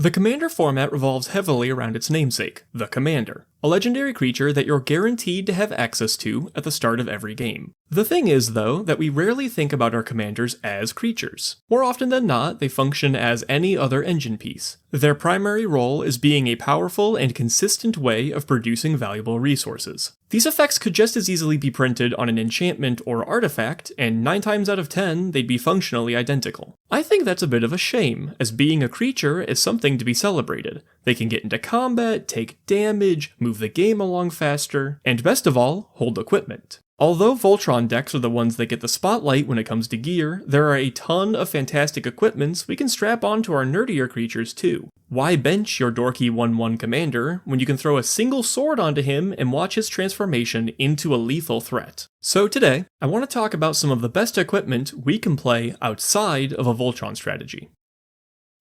The Commander format revolves heavily around its namesake, the Commander, a legendary creature that you're guaranteed to have access to at the start of every game. The thing is, though, that we rarely think about our commanders as creatures. More often than not, they function as any other engine piece. Their primary role is being a powerful and consistent way of producing valuable resources. These effects could just as easily be printed on an enchantment or artifact, and 9 times out of 10, they'd be functionally identical. I think that's a bit of a shame, as being a creature is something to be celebrated. They can get into combat, take damage, move the game along faster, and best of all, hold equipment. Although Voltron decks are the ones that get the spotlight when it comes to gear, there are a ton of fantastic equipments we can strap onto our nerdier creatures too. Why bench your dorky 1/1 commander when you can throw a single sword onto him and watch his transformation into a lethal threat? So today, I want to talk about some of the best equipment we can play outside of a Voltron strategy.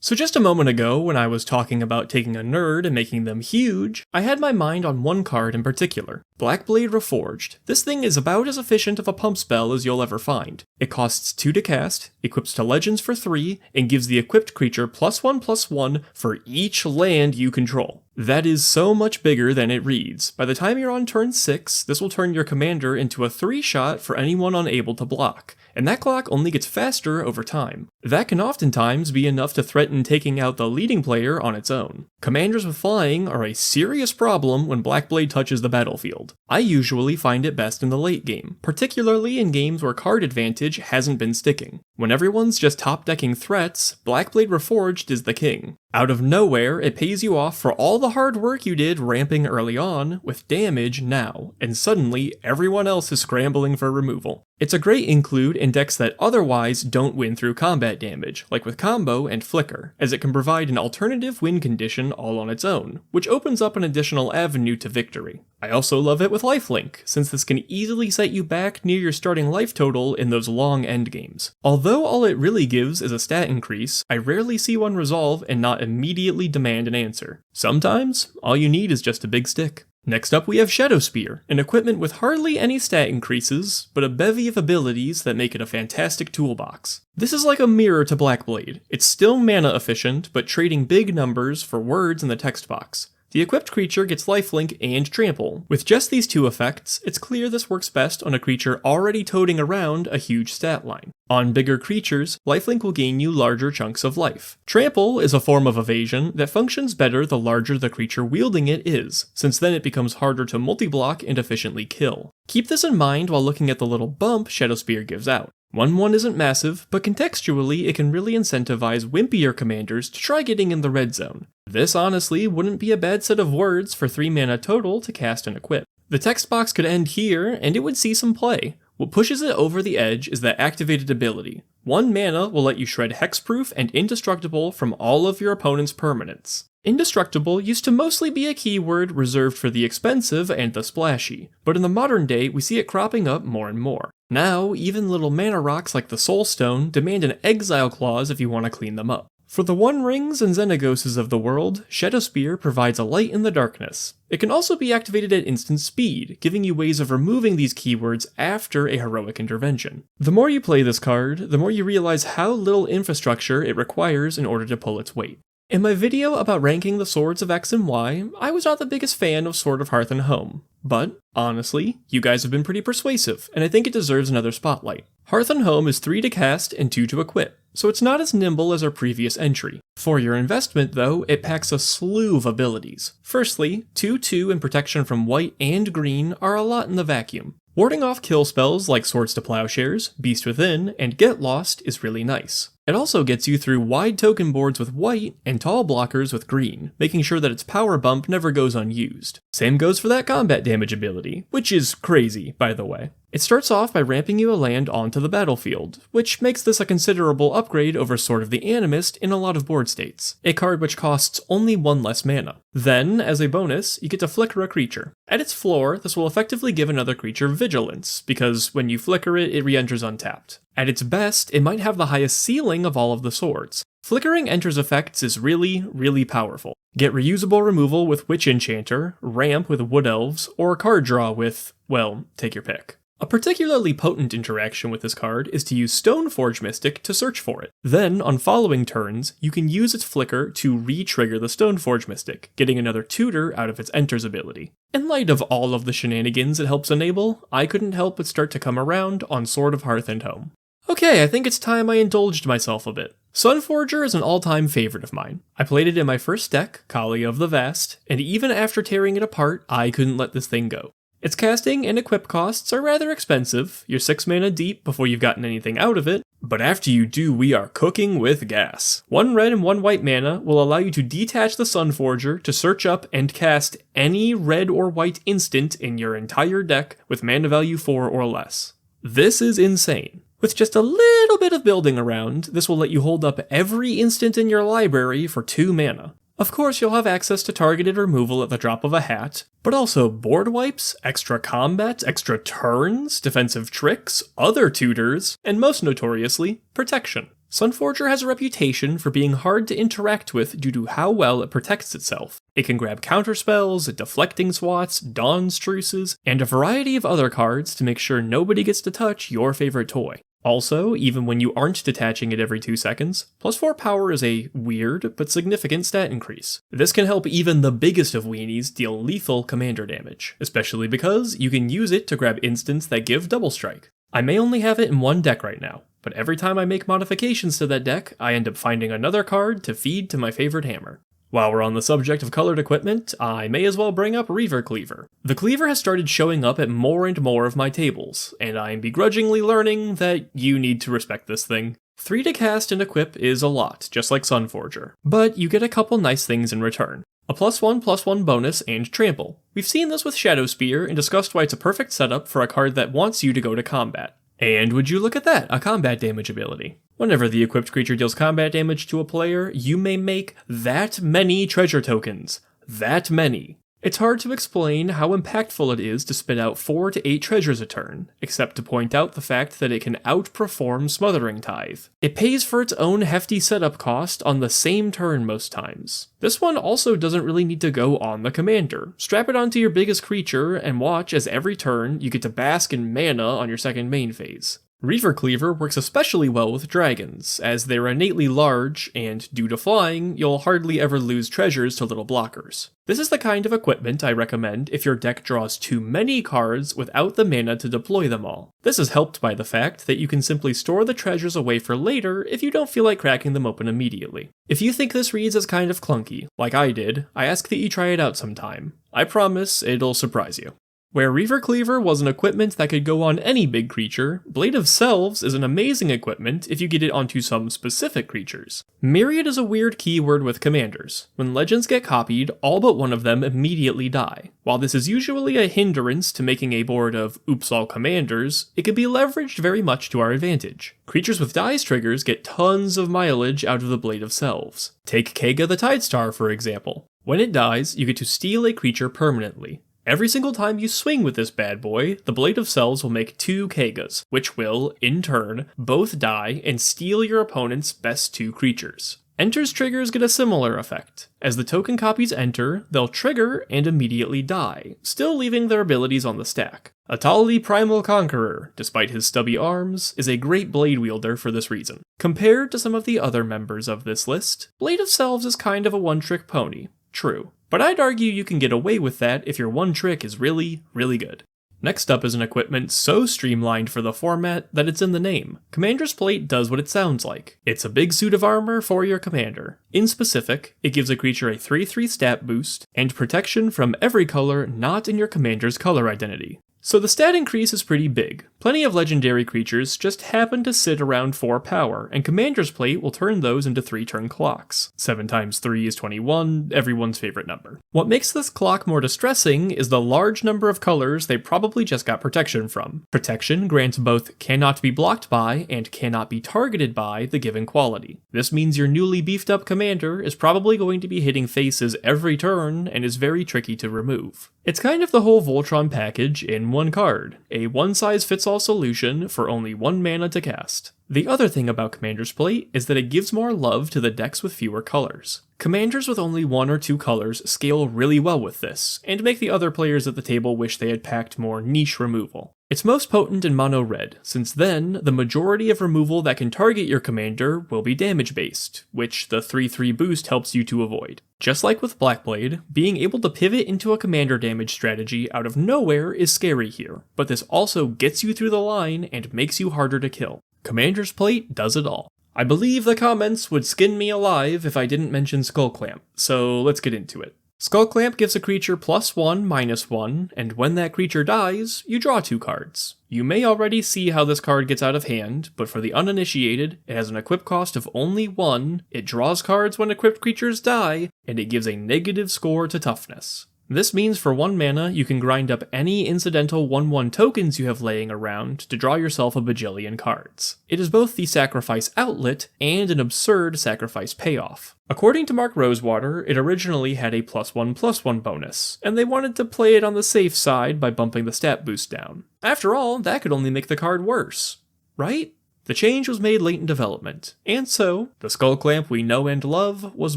So just a moment ago, when I was talking about taking a nerd and making them huge, I had my mind on one card in particular, Blackblade Reforged. This thing is about as efficient of a pump spell as you'll ever find. It costs 2 to cast, equips to legends for 3, and gives the equipped creature +1/+1 for each land you control. That is so much bigger than it reads. By the time you're on turn 6, this will turn your commander into a 3-shot for anyone unable to block, and that clock only gets faster over time. That can oftentimes be enough to threaten taking out the leading player on its own. Commanders with flying are a serious problem when Blackblade touches the battlefield. I usually find it best in the late game, particularly in games where card advantage hasn't been sticking. When everyone's just top-decking threats, Blackblade Reforged is the king. Out of nowhere, it pays you off for all the hard work you did ramping early on, with damage now, and suddenly everyone else is scrambling for removal. It's a great include in decks that otherwise don't win through combat damage, like with Combo and Flicker, as it can provide an alternative win condition all on its own, which opens up an additional avenue to victory. I also love it with Lifelink, since this can easily set you back near your starting life total in those long endgames. Although all it really gives is a stat increase, I rarely see one resolve and not immediately demand an answer. Sometimes, all you need is just a big stick. Next up we have Shadowspear, an equipment with hardly any stat increases, but a bevy of abilities that make it a fantastic toolbox. This is like a mirror to Blackblade. It's still mana efficient, but trading big numbers for words in the text box. The equipped creature gets lifelink and trample. With just these 2 effects, it's clear this works best on a creature already toting around a huge stat line. On bigger creatures, lifelink will gain you larger chunks of life. Trample is a form of evasion that functions better the larger the creature wielding it is, since then it becomes harder to multi-block and efficiently kill. Keep this in mind while looking at the little bump Shadowspear gives out. 1/1 isn't massive, but contextually it can really incentivize wimpier commanders to try getting in the red zone. This honestly wouldn't be a bad set of words for 3 mana total to cast and equip. The text box could end here, and it would see some play. What pushes it over the edge is that activated ability. 1 mana will let you shred hexproof and indestructible from all of your opponent's permanents. Indestructible used to mostly be a keyword reserved for the expensive and the splashy, but in the modern day we see it cropping up more and more. Now, even little mana rocks like the Soul Stone demand an exile clause if you want to clean them up. For the One Rings and Xenagoses of the world, Shadowspear provides a light in the darkness. It can also be activated at instant speed, giving you ways of removing these keywords after a heroic intervention. The more you play this card, the more you realize how little infrastructure it requires in order to pull its weight. In my video about ranking the swords of X and Y, I was not the biggest fan of Sword of Hearth and Home. But, honestly, you guys have been pretty persuasive, and I think it deserves another spotlight. Hearth and Home is 3 to cast and 2 to equip, so it's not as nimble as our previous entry. For your investment, though, it packs a slew of abilities. Firstly, 2/2 and protection from white and green are a lot in the vacuum. Warding off kill spells like Swords to Plowshares, Beast Within, and Get Lost is really nice. It also gets you through wide token boards with white and tall blockers with green, making sure that its power bump never goes unused. Same goes for that combat damage ability, which is crazy, by the way. It starts off by ramping you a land onto the battlefield, which makes this a considerable upgrade over Sword of the Animist in a lot of board states, a card which costs only 1 less mana. Then, as a bonus, you get to flicker a creature. At its floor, this will effectively give another creature vigilance, because when you flicker it, it re-enters untapped. At its best, it might have the highest ceiling of all of the swords. Flickering enters effects is really powerful. Get reusable removal with Witch Enchanter, ramp with Wood Elves, or card draw with, well, take your pick. A particularly potent interaction with this card is to use Stoneforge Mystic to search for it. Then, on following turns, you can use its flicker to re-trigger the Stoneforge Mystic, getting another tutor out of its Enters ability. In light of all of the shenanigans it helps enable, I couldn't help but start to come around on Sword of Hearth and Home. Okay, I think it's time I indulged myself a bit. Sunforger is an all-time favorite of mine. I played it in my first deck, Kali of the Vast, and even after tearing it apart, I couldn't let this thing go. Its casting and equip costs are rather expensive, you're 6 mana deep before you've gotten anything out of it, but after you do, we are cooking with gas. 1 red and 1 white mana will allow you to detach the Sunforger to search up and cast any red or white instant in your entire deck with mana value 4 or less. This is insane. With just a little bit of building around, this will let you hold up every instant in your library for 2 mana. Of course, you'll have access to targeted removal at the drop of a hat, but also board wipes, extra combat, extra turns, defensive tricks, other tutors, and most notoriously, protection. Sunforger has a reputation for being hard to interact with due to how well it protects itself. It can grab counterspells, deflecting swats, Dawn's Truces, and a variety of other cards to make sure nobody gets to touch your favorite toy. Also, even when you aren't detaching it every 2 seconds, +4 power is a weird but significant stat increase. This can help even the biggest of weenies deal lethal commander damage, especially because you can use it to grab instants that give double strike. I may only have it in one deck right now, but every time I make modifications to that deck, I end up finding another card to feed to my favorite hammer. While we're on the subject of colored equipment, I may as well bring up Reaver Cleaver. The Cleaver has started showing up at more and more of my tables, and I am begrudgingly learning that you need to respect this thing. 3 to cast and equip is a lot, just like Sunforger, but you get a couple nice things in return. A +1/+1 bonus and trample. We've seen this with Shadowspear and discussed why it's a perfect setup for a card that wants you to go to combat. And would you look at that, a combat damage ability. Whenever the equipped creature deals combat damage to a player, you may make that many treasure tokens. That many. It's hard to explain how impactful it is to spit out 4 to 8 treasures a turn, except to point out the fact that it can outperform Smothering Tithe. It pays for its own hefty setup cost on the same turn most times. This one also doesn't really need to go on the commander. Strap it onto your biggest creature and watch as every turn you get to bask in mana on your second main phase. Reaver Cleaver works especially well with dragons, as they're innately large, and due to flying, you'll hardly ever lose treasures to little blockers. This is the kind of equipment I recommend if your deck draws too many cards without the mana to deploy them all. This is helped by the fact that you can simply store the treasures away for later if you don't feel like cracking them open immediately. If you think this reads as kind of clunky, like I did, I ask that you try it out sometime. I promise it'll surprise you. Where Reaver Cleaver was an equipment that could go on any big creature, Blade of Selves is an amazing equipment if you get it onto some specific creatures. Myriad is a weird keyword with commanders. When legends get copied, all but one of them immediately die. While this is usually a hindrance to making a board of oops all commanders, it can be leveraged very much to our advantage. Creatures with dice triggers get tons of mileage out of the Blade of Selves. Take Kega the Tidestar for example. When it dies, you get to steal a creature permanently. Every single time you swing with this bad boy, the Blade of Selves will make 2 Kegas, which will, in turn, both die and steal your opponent's best 2 creatures. Enters triggers get a similar effect. As the token copies enter, they'll trigger and immediately die, still leaving their abilities on the stack. Atali Primal Conqueror, despite his stubby arms, is a great blade wielder for this reason. Compared to some of the other members of this list, Blade of Selves is kind of a one-trick pony. True. But I'd argue you can get away with that if your one trick is really, really good. Next up is an equipment so streamlined for the format that it's in the name. Commander's Plate does what it sounds like. It's a big suit of armor for your commander. In specific, it gives a creature a 3/3 stat boost and protection from every color not in your commander's color identity. So the stat increase is pretty big. Plenty of legendary creatures just happen to sit around 4 power, and Commander's Plate will turn those into 3-turn clocks. 7 times 3 is 21, everyone's favorite number. What makes this clock more distressing is the large number of colors they probably just got protection from. Protection grants both cannot be blocked by and cannot be targeted by the given quality. This means your newly beefed up commander is probably going to be hitting faces every turn and is very tricky to remove. It's kind of the whole Voltron package in one card, a one-size-fits-all solution for only 1 mana to cast. The other thing about Commander's Plate is that it gives more love to the decks with fewer colors. Commanders with only 1 or 2 colors scale really well with this, and make the other players at the table wish they had packed more niche removal. It's most potent in mono red, since then, the majority of removal that can target your commander will be damage based, which the 3/3 boost helps you to avoid. Just like with Blackblade, being able to pivot into a commander damage strategy out of nowhere is scary here, but this also gets you through the line and makes you harder to kill. Commander's Plate does it all. I believe the comments would skin me alive if I didn't mention Skullclamp, so let's get into it. Skullclamp gives a creature +1/-1, and when that creature dies, you draw 2 cards. You may already see how this card gets out of hand, but for the uninitiated, it has an equip cost of only 1, it draws cards when equipped creatures die, and it gives a negative score to toughness. This means for 1 mana, you can grind up any incidental 1/1 tokens you have laying around to draw yourself a bajillion cards. It is both the sacrifice outlet and an absurd sacrifice payoff. According to Mark Rosewater, it originally had a +1/+1 bonus, and they wanted to play it on the safe side by bumping the stat boost down. After all, that could only make the card worse, right? The change was made late in development, and so, the Skullclamp we know and love was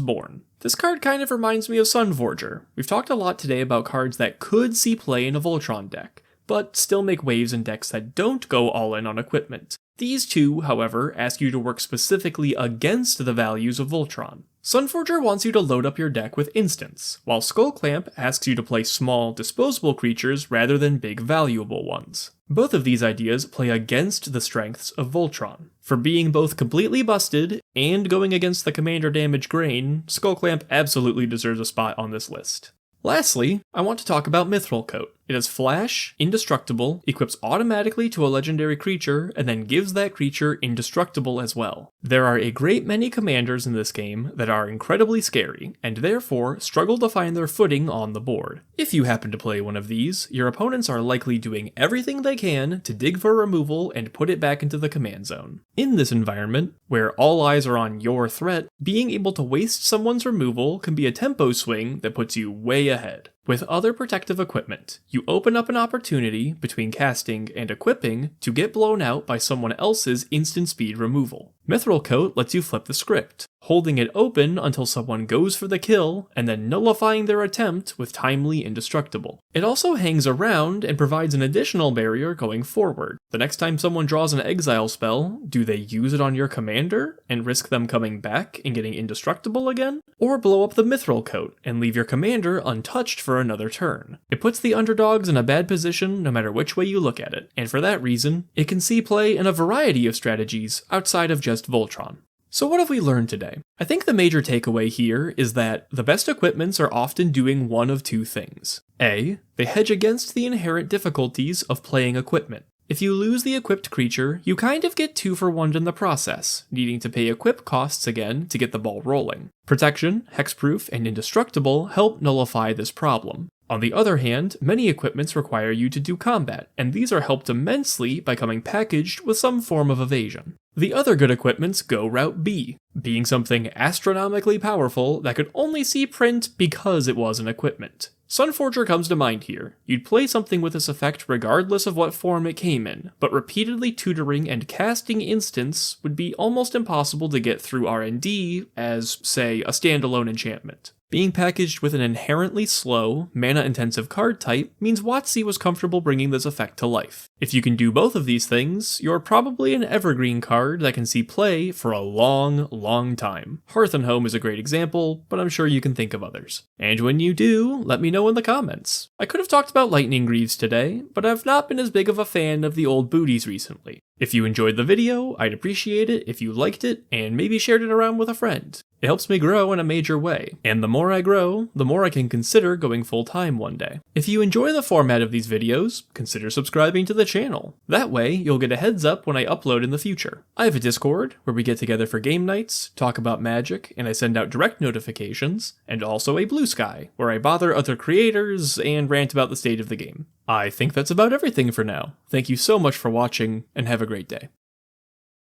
born. This card kind of reminds me of Sunforger. We've talked a lot today about cards that could see play in a Voltron deck, but still make waves in decks that don't go all in on equipment. These two, however, ask you to work specifically against the values of Voltron. Sunforger wants you to load up your deck with instants, while Skullclamp asks you to play small, disposable creatures rather than big, valuable ones. Both of these ideas play against the strengths of Voltron. For being both completely busted and going against the commander damage grain, Skullclamp absolutely deserves a spot on this list. Lastly, I want to talk about Mithril Coat. It has Flash, Indestructible, equips automatically to a legendary creature, and then gives that creature Indestructible as well. There are a great many commanders in this game that are incredibly scary, and therefore struggle to find their footing on the board. If you happen to play one of these, your opponents are likely doing everything they can to dig for removal and put it back into the command zone. In this environment, where all eyes are on your threat, being able to waste someone's removal can be a tempo swing that puts you way ahead. With other protective equipment, you open up an opportunity between casting and equipping to get blown out by someone else's instant speed removal. Mithril Coat lets you flip the script, holding it open until someone goes for the kill, and then nullifying their attempt with timely Indestructible. It also hangs around and provides an additional barrier going forward. The next time someone draws an exile spell, do they use it on your commander and risk them coming back and getting Indestructible again? Or blow up the Mithril Coat and leave your commander untouched for another turn? It puts the underdogs in a bad position no matter which way you look at it, and for that reason, it can see play in a variety of strategies outside of just Voltron. So what have we learned today? I think the major takeaway here is that the best equipments are often doing one of 2 things. A, they hedge against the inherent difficulties of playing equipment. If you lose the equipped creature, you kind of get 2 for 1 in the process, needing to pay equip costs again to get the ball rolling. Protection, Hexproof, and Indestructible help nullify this problem. On the other hand, many equipments require you to do combat, and these are helped immensely by coming packaged with some form of evasion. The other good equipments go route B, being something astronomically powerful that could only see print because it was an equipment. Sunforger comes to mind here. You'd play something with this effect regardless of what form it came in, but repeatedly tutoring and casting instants would be almost impossible to get through R&D as, say, a standalone enchantment. Being packaged with an inherently slow, mana-intensive card type means WotC was comfortable bringing this effect to life. If you can do both of these things, you're probably an evergreen card that can see play for a long, long time. Hearth and Home is a great example, but I'm sure you can think of others. And when you do, let me know in the comments. I could have talked about Lightning Greaves today, but I've not been as big of a fan of the old booties recently. If you enjoyed the video, I'd appreciate it if you liked it and maybe shared it around with a friend. It helps me grow in a major way, and the more I grow, the more I can consider going full-time one day. If you enjoy the format of these videos, consider subscribing to the channel. That way, you'll get a heads up when I upload in the future. I have a Discord, where we get together for game nights, talk about Magic, and I send out direct notifications, and also a Blue Sky, where I bother other creators and rant about the state of the game. I think that's about everything for now. Thank you so much for watching, and have a great day.